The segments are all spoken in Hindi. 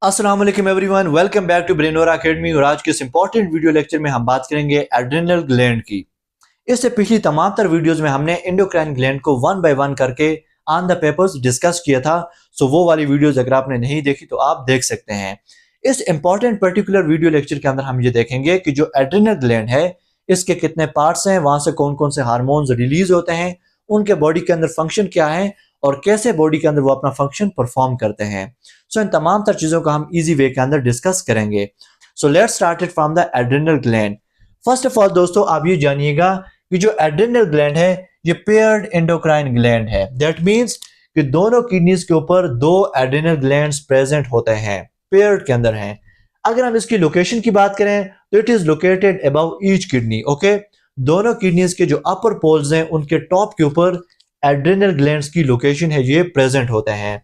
अस्सलाम वालेकुम everyone, welcome back to Brainora academy. और आज के इस इंपॉर्टेंट वीडियो लेक्चर में हम बात करेंगे एड्रिनल ग्लैंड की। इससे पिछली तमाम तर वीडियोस में हमने एंडोक्राइन ग्लैंड को वन बाय वन करके ऑन द पेपर्स डिस्कस किया था। सो वो वाली वीडियोस अगर आपने नहीं देखी तो आप देख सकते हैं। इस इंपॉर्टेंट पर्टिकुलर वीडियो लेक्चर के अंदर हम ये देखेंगे कि जो एड्रिनल ग्लैंड है इसके कितने पार्ट्स हैं, वहां से कौन कौन से हार्मोन्स रिलीज होते हैं, उनके बॉडी के अंदर फंक्शन क्या है और कैसे बॉडी के अंदर वो अपना फंक्शन परफॉर्म करते हैं। सो इन तमाम तर चीजों को हम इजी वे के अंदर डिस्कस करेंगे। So let's start it from the adrenal gland. First of all दोस्तों, आप ये जानिएगा कि जो एड्रिनल ग्लैंड है ये पेयर्ड एंडोक्राइन ग्लैंड है। दैट मींस कि दोनों किडनीज के ऊपर दो एड्रिनल ग्लैंड्स प्रेजेंट होते हैं, पेयर्ड के अंदर हैं। अगर हम इसकी लोकेशन की बात करें तो it is located above each kidney. Okay, दोनों किडनीज के जो अपर पोल्स हैं उनके टॉप के ऊपर एड्रिनल ग्लैंड्स की लोकेशन है, ये प्रेजेंट होते हैं।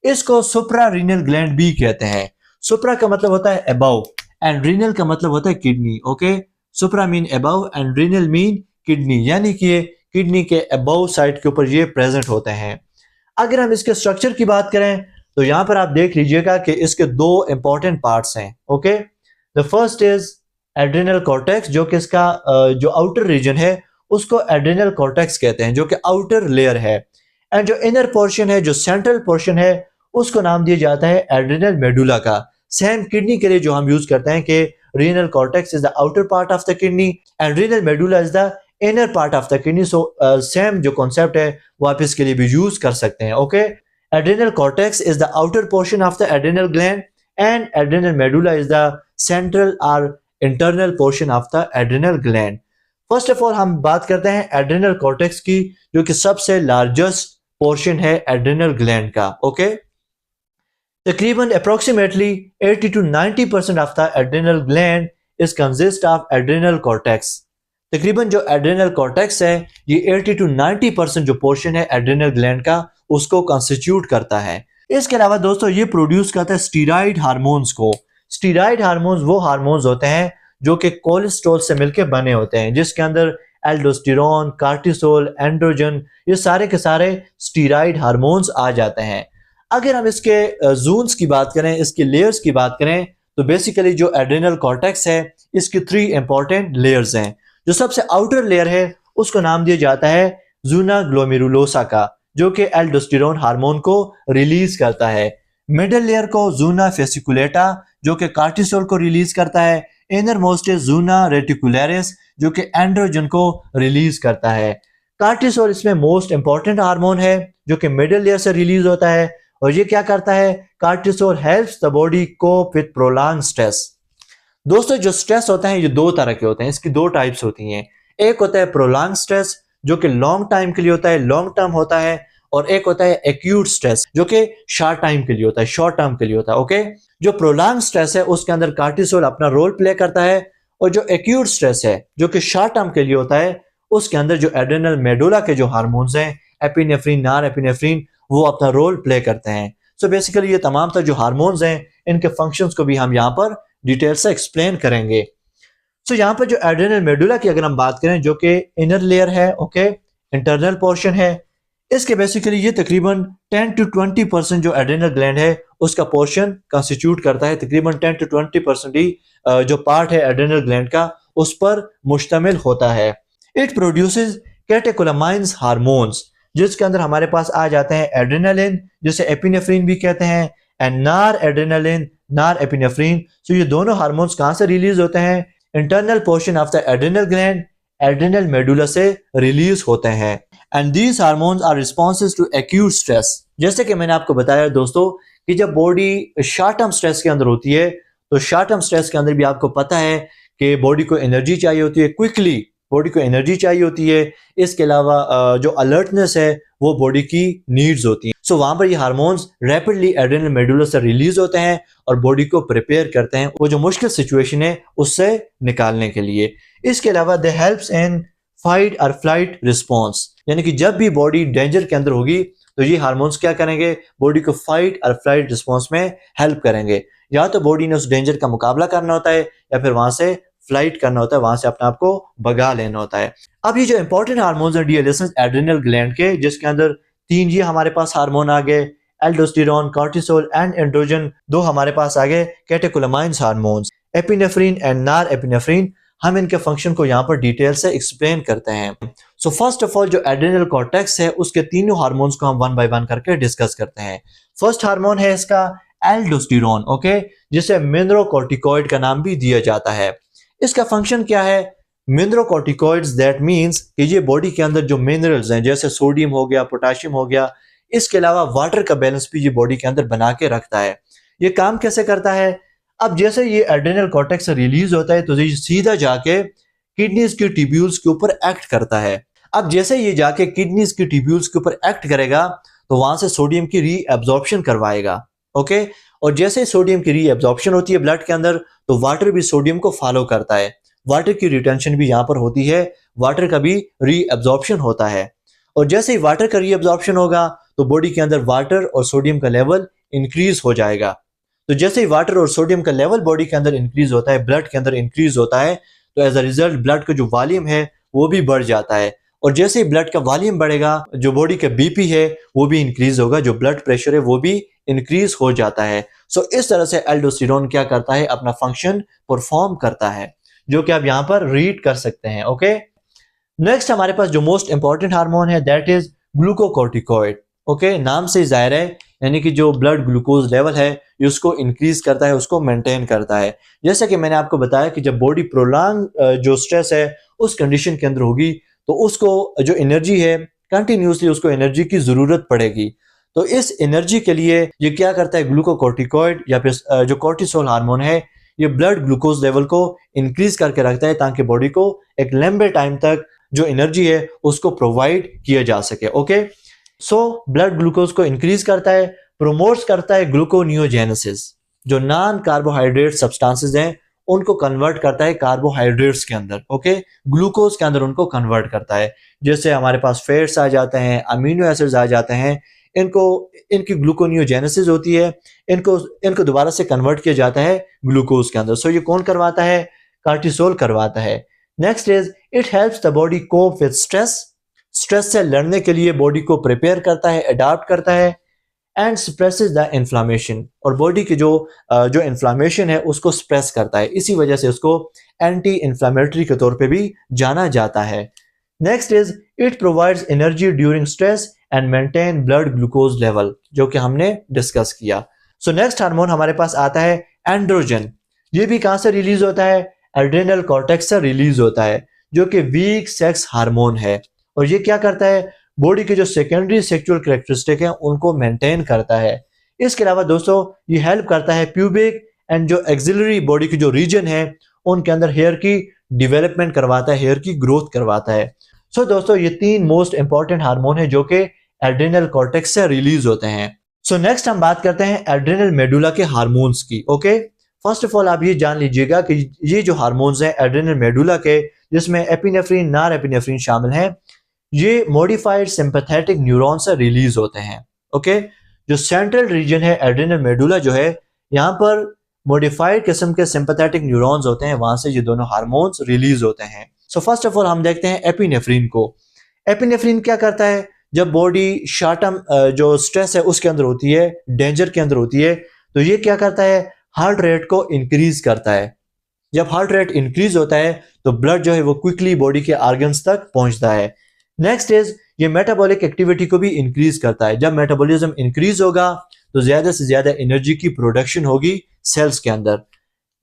इसको सुप्रा रीनल ग्लैंड भी कहते हैं। सुप्रा का मतलब होता है अबव एंड रीनल का मतलब होता है kidney. Okay, supra mean above and renal mean kidney, यानी कि ये किडनी के अबव साइड के ऊपर ये प्रेजेंट होते हैं। अगर हम इसके स्ट्रक्चर की बात करें तो यहां पर आप देख लीजिएगा कि इसके दो इंपॉर्टेंट पार्ट्स हैं। Okay, the first is adrenal cortex, जो कि इसका जो आउटर रीजन है उसको एड्रिनल कॉर्टेक्स कहते हैं, जो कि आउटर लेयर है। एंड जो इनर पोर्शन है, जो सेंट्रल पोर्शन है, उसको नाम दिया जाता है एड्रिनल मेडुला का। सेम किडनी के लिए जो हम यूज करते हैं कि renal cortex is the outer part of the kidney and renal medulla is the inner part of the kidney. So same जो कॉन्सेप्ट है वो आप इसके लिए भी यूज कर सकते हैं। Okay, adrenal cortex is the outer portion of the adrenal gland and adrenal medulla is the central or internal portion of the adrenal gland. First of all हम बात करते हैं एड्रिनल कॉर्टेक्स की, जो कि सबसे लार्जेस्ट पोर्शन है एड्रिनल ग्लैंड का। ओके, तकरीबन approximately 80 to 90% of the adrenal gland is consist of adrenal cortex. तकरीबन जो एड्रिनल कॉर्टेक्स है ये 80 to 90% जो पोर्शन है एड्रिनल ग्लैंड का उसको कंस्टिट्यूट करता है। इसके अलावा दोस्तों ये प्रोड्यूस करता है स्टीरॉयड हार्मोन्स को। स्टीरॉयड हार्मोन्स वो हार्मोन्स होते हैं जो कि कोलेस्ट्रॉल से मिलकर बने होते हैं, जिसके अंदर एल्डोस्टेरोन, कार्टिसोल, एंड्रोजन, ये सारे के सारे स्टीरॉयड हार्मोन्स आ जाते हैं। अगर हम इसके जोन्स की बात करें, इसके लेयर्स की बात करें, तो बेसिकली जो एड्रिनल कॉर्टेक्स है इसकी 3 इंपॉर्टेंट लेयर्स हैं। जो सबसे आउटर लेयर है उसको नाम दिया जाता है जूना ग्लोमेरुलोसा का, जो कि एल्डोस्टेरोन हार्मोन को रिलीज करता है। मिडिल लेयर को जूना फेसिकुलेटा, जो कि कार्टिसोल को रिलीज करता है। Inner most is Juna reticularis, जो कि एंड्रोजन को रिलीज करता है। कार्टिसोल इसमें मोस्ट इंपॉर्टेंट हार्मोन है जो कि मिडिल लेयर से रिलीज होता है। और ये क्या करता है? Cortisol helps the body cope with prolong stress. दोस्तों जो स्ट्रेस होता है ये दो तरह के होते हैं, इसकी दो टाइप्स होती हैं। एक होता है प्रोलॉन्ग स्ट्रेस, जो कि लॉन्ग टाइम के लिए होता है, लॉन्ग टर्म होता है। और एक होता है एक्यूट स्ट्रेस, जो कि शॉर्ट टाइम के लिए होता है, शॉर्ट टर्म के लिए होता है। ओके, जो प्रोलॉन्ग स्ट्रेस है उसके अंदर कार्टिसोल अपना रोल प्ले करता है, और जो एक्यूट स्ट्रेस है जो कि शॉर्ट टर्म के लिए होता है उसके अंदर जो एड्रिनल मेडुला के जो हार्मोन्स हैं, एपिनेफ्रिन, नॉर एपिनेफ्रिन, वो अपना रोल प्ले करते हैं। सो बेसिकली ये तमाम तर जो हार्मोन्स हैं इनके फंक्शंस को भी हम यहाँ पर डिटेल से एक्सप्लेन करेंगे। सो यहाँ पर जो एड्रिनल मेडुला की अगर हम बात करें, जो कि इनर लेयर है, ओके, इंटरनल पोर्शन है, इसके बेसिकली ये तकरीबन 10 to 20% जो एड्रिनल ग्लैंड है उसका पोर्शन कंस्टिट्यूट करता है। तकरीबन 10 to 20% ही जो पार्ट है एड्रिनल ग्लैंड का उस पर मुश्तमिल होता है। इट प्रोड्यूसेस कैटेकोलामाइंस हार्मोन्स, जिसके अंदर हमारे पास आ जाते हैं एड्रेनालिन, जिसे एपिनेफ्रिन भी कहते हैं, एंड नार एड्रेनालिन, नार एपिनेफ्रिन। सो ये दोनों हार्मोन्स कहाँ से रिलीज होते हैं? Internal portion of the adrenal gland, adrenal medulla से रिलीज होते हैं। And these hormones are responses to acute stress. जैसे कि मैंने आपको बताया दोस्तों कि जब बॉडी शॉर्ट टर्म स्ट्रेस के अंदर होती है तो शॉर्ट टर्म स्ट्रेस के अंदर भी आपको पता है कि बॉडी को एनर्जी चाहिए होती है, क्विकली बॉडी को एनर्जी चाहिए होती है। इसके अलावा जो अलर्टनेस है वो बॉडी की नीड्स होती हैं। सो वहां पर ये हार्मोन्स रैपिडली एड्रिनल मेडुला से रिलीज होते हैं और बॉडी को प्रिपेयर करते हैं वो जो मुश्किल सिचुएशन है उससे निकालने के लिए। इसके अलावा दे हेल्प्स इन फाइट और फ्लाइट रिस्पॉन्स, यानी कि जब भी बॉडी डेंजर के अंदर होगी तो ये हार्मोन्स क्या करेंगे? बॉडी को फाइट और फ्लाइट रिस्पॉन्स में हेल्प करेंगे। या तो बॉडी ने उस डेंजर का मुकाबला करना होता है या फिर वहां से फ्लाइट करना होता है, वहां से अपने आप को भगा लेना होता है। अब ये जो इंपॉर्टेंट हार्मोन्स हैं डियर लिसनर्स एड्रिनल ग्लैंड के, जिसके अंदर 3 ये हमारे पास हार्मोन आ गए, एल्डोस्टेरोन, कॉर्टिसोल एंड एंड्रोजन, दो हमारे पास आ गए कैटेकोलामाइंस हार्मोन्स, एपिनेफ्रिन एंड नार एपिनेफ्रिन। हम इनके फंक्शन को यहाँ पर डिटेल से एक्सप्लेन करते हैं। सो फर्स्ट ऑफ ऑल जो एड्रेनल कॉर्टेक्स है उसके तीनों हार्मोन्स को हम वन बाय वन करके डिस्कस करते हैं। फर्स्ट हार्मोन है इसका एल्डोस्टेरोन, ओके, जिसे मिनरलोकॉर्टिकॉइड का नाम भी दिया जाता है। इसका फंक्शन क्या है? मिनरलोकॉर्टिकॉइड्स, दैट मींस कि ये बॉडी के अंदर जो मिनरल्स हैं जैसे सोडियम हो गया, पोटेशियम हो गया, इसके अलावा वाटर का बैलेंस भी ये बॉडी के अंदर बना के रखता है। ये काम कैसे करता है? अब जैसे ये एड्रेनल कॉर्टेक्स से रिलीज होता है तो ये सीधा जाके किडनीज की ट्यूब्यूल्स के ऊपर एक्ट करता है। अब जैसे ये जाके किडनीज की ट्यूब्यूल्स के ऊपर एक्ट करेगा तो वहां से सोडियम की रीअब्जॉर्प्शन करवाएगा, ओके। और जैसे सोडियम की रीअब्जॉर्प्शन होती है ब्लड के अंदर तो वाटर भी सोडियम को फॉलो करता है। वाटर की रिटेंशन भी यहाँ पर होती है, वाटर का भी रीअब्जॉर्प्शन होता है। और जैसे ही वाटर का रीअब्जॉर्प्शन होगा तो बॉडी के अंदर वाटर और सोडियम का लेवल इंक्रीज हो जाएगा। तो जैसे ही वाटर और सोडियम का लेवल बॉडी के अंदर इंक्रीज होता है, ब्लड के अंदर इंक्रीज होता है, तो एज अ रिजल्ट ब्लड का जो वॉल्यूम है वो भी बढ़ जाता है। और जैसे ही ब्लड का वॉल्यूम बढ़ेगा जो बॉडी का बीपी है वो भी इंक्रीज होगा, जो ब्लड प्रेशर है वो भी इंक्रीज हो जाता है। सो इस तरह से एल्डोस्टेरोन क्या करता है? अपना फंक्शन परफॉर्म करता है, जो कि आप यहाँ पर रीड कर सकते हैं, ओके। नेक्स्ट हमारे पास जो मोस्ट इंपॉर्टेंट हार्मोन है दैट इज ग्लूकोकॉर्टिकॉइड, ओके। नाम से जाहिर है, यानी कि जो ब्लड ग्लूकोज लेवल है उसको इंक्रीज करता है, उसको मेंटेन करता है। जैसा कि मैंने आपको बताया कि जब बॉडी प्रोलॉन्ग जो स्ट्रेस है उस कंडीशन के अंदर होगी तो उसको जो एनर्जी है कंटिन्यूसली उसको एनर्जी की जरूरत पड़ेगी। तो इस एनर्जी के लिए ये क्या करता है? ग्लूकोकॉर्टिकॉइड या फिर जो कॉर्टिसोल हार्मोन है ये ब्लड ग्लूकोज लेवल को इंक्रीज करके रखता है ताकि बॉडी को एक लंबे टाइम तक जो एनर्जी है उसको प्रोवाइड किया जा सके, ओके। सो ब्लड ग्लूकोज को इंक्रीज करता है, प्रोमोट्स करता है ग्लूकोनियोजेनेसिस, जो नॉन कार्बोहाइड्रेट सब्सटेंसेस हैं उनको कन्वर्ट करता है कार्बोहाइड्रेट्स के अंदर, ओके, ग्लूकोज के अंदर उनको कन्वर्ट करता है। जैसे हमारे पास फैट्स आ जाते हैं, अमीनो एसिड्स आ जाते हैं, इनकी ग्लूकोनियोजेनेसिस होती है, इनको दोबारा से कन्वर्ट किया जाता है ग्लूकोज के अंदर। सो ये कौन करवाता है? कार्टिसोल करवाता है। Next is it helps the body cope with stress, stress से लड़ने के लिए बॉडी को प्रिपेयर करता है, अडॉप्ट करता है। एंड सप्रेसेस द इन्फ्लामेशन, और बॉडी की जो इन्फ्लामेशन है उसको सप्रेस करता है, इसी वजह से उसको एंटी इन्फ्लामेटरी के तौर पे भी जाना जाता है। Next is it provides energy during stress and maintain blood glucose level, जो कि हमने डिस्कस किया। सो नेक्स्ट हार्मोन हमारे पास आता है एंड्रोजन। ये भी कहां से रिलीज होता है? एड्रेनल कॉर्टेक्स से रिलीज होता है, जो कि वीक सेक्स हार्मोन है। और ये क्या करता है? बॉडी के जो सेकेंडरी सेक्सुअल कैरेक्टरिस्टिक हैं उनको मेंटेन करता है। इसके अलावा दोस्तों ये हेल्प करता है प्यूबिक एंड जो एक्सिलरी बॉडी की जो रीजन है उनके अंदर हेयर की डेवलपमेंट करवाता है, हेयर की ग्रोथ करवाता है। सो दोस्तों ये तीन मोस्ट इंपॉर्टेंट हार्मोन है जो कि एड्रेनल कॉर्टेक्स से रिलीज होते हैं। सो नेक्स्ट हम बात करते हैं एड्रेनल मेडुला के हार्मोन्स की, ओके। फर्स्ट ऑफ ऑल आप ये जान लीजिएगा कि ये जो हार्मोन्स हैं एड्रेनल मेडुला के, जिसमें एपिनेफ्रिन, नार एपिनेफ्रिन शामिल हैं, ये मॉडिफाइड सिंपैथेटिक न्यूरॉन से रिलीज होते हैं, ओके। जो सेंट्रल रीजन है एड्रेनल मेडुला जो है, यहाँ पर मॉडिफाइड किस्म के सिंपैथेटिक न्यूरॉन्स होते हैं, वहां से ये दोनों हार्मोन्स रिलीज होते हैं। सो फर्स्ट ऑफ ऑल हम देखते हैं एपिनेफ्रिन को। एपिनेफ्रिन क्या करता है? जब बॉडी शॉर्ट टर्म जो स्ट्रेस है उसके अंदर होती है, डेंजर के अंदर होती है, तो ये क्या करता है? हार्ट रेट को इंक्रीज करता है। जब हार्ट रेट इंक्रीज होता है तो ब्लड जो है वो क्विकली बॉडी के ऑर्गन्स तक पहुंचता है। नेक्स्ट इज ये मेटाबॉलिक एक्टिविटी को भी इंक्रीज करता है। जब मेटाबॉलिज्म इंक्रीज होगा तो ज्यादा से ज्यादा एनर्जी की प्रोडक्शन होगी सेल्स के अंदर।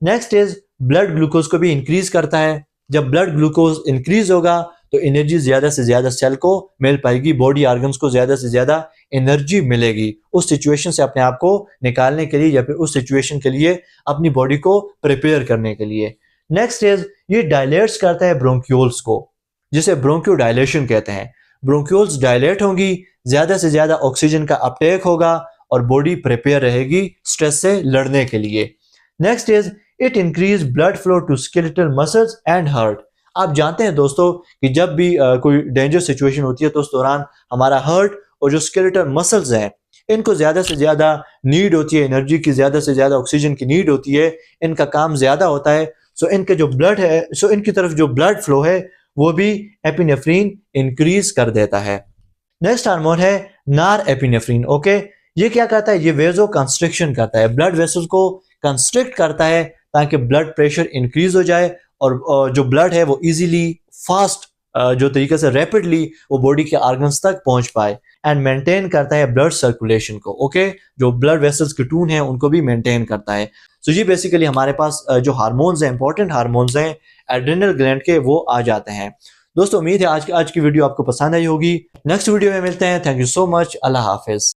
नेक्स्ट इज ब्लड ग्लूकोज को भी इंक्रीज करता है। जब ब्लड ग्लूकोज इंक्रीज होगा तो एनर्जी ज्यादा से ज्यादा सेल को मिल पाएगी, बॉडी ऑर्गन्स को ज्यादा से ज्यादा एनर्जी मिलेगी उस सिचुएशन से अपने आप को निकालने के लिए या फिर उस सिचुएशन के लिए अपनी बॉडी को प्रिपेयर करने के लिए। नेक्स्ट इज ये डायलेट्स करता है ब्रोंक्यूल्स को, जिसे ब्रोंक्यो डायलेशन कहते हैं। ब्रोंक्यूल्स डायलेट होंगी, ज्यादा से ज्यादा ऑक्सीजन का अपटेक होगा और बॉडी प्रिपेयर रहेगी स्ट्रेस से लड़ने के लिए। Next is it increase blood flow to skeletal muscles and heart. आप जानते हैं दोस्तों कि जब भी कोई डेंजर सिचुएशन होती है तो उस दौरान हमारा हार्ट और जो स्केलेटल मसल्स हैं इनको ज्यादा से ज्यादा नीड होती है, एनर्जी की ज्यादा से ज्यादा ऑक्सीजन की नीड होती है, इनका काम ज्यादा होता है। सो इनके जो ब्लड है, सो इनकी तरफ जो ब्लड फ्लो है वो भी एपिनेफ्रिन इंक्रीज कर देता है। नेक्स्ट हार्मोन है नार एपिनेफ्रिन, ओके। ये क्या करता है, ये वेजो कंस्ट्रिक्शन करता है, ब्लड वेसल्स को कंस्ट्रिक्ट करता है ताकि ब्लड प्रेशर इंक्रीज हो जाए और जो ब्लड है वो इजीली फास्ट जो तरीके से रैपिडली वो बॉडी के ऑर्गन्स तक पहुंच पाए एंड मेंटेन करता है ब्लड सर्कुलेशन को। ओके, जो ब्लड वेसल्स के टून है उनको भी मेंटेन करता है। सो ये बेसिकली हमारे पास जो हार्मोन्स हैं, इंपॉर्टेंट हार्मोन्स हैं एड्रिनल ग्लैंड के, वो आ जाते हैं। दोस्तों उम्मीद है आज की वीडियो आपको पसंद आई होगी। नेक्स्ट वीडियो में मिलते हैं। Thank you so much. Allah Hafiz.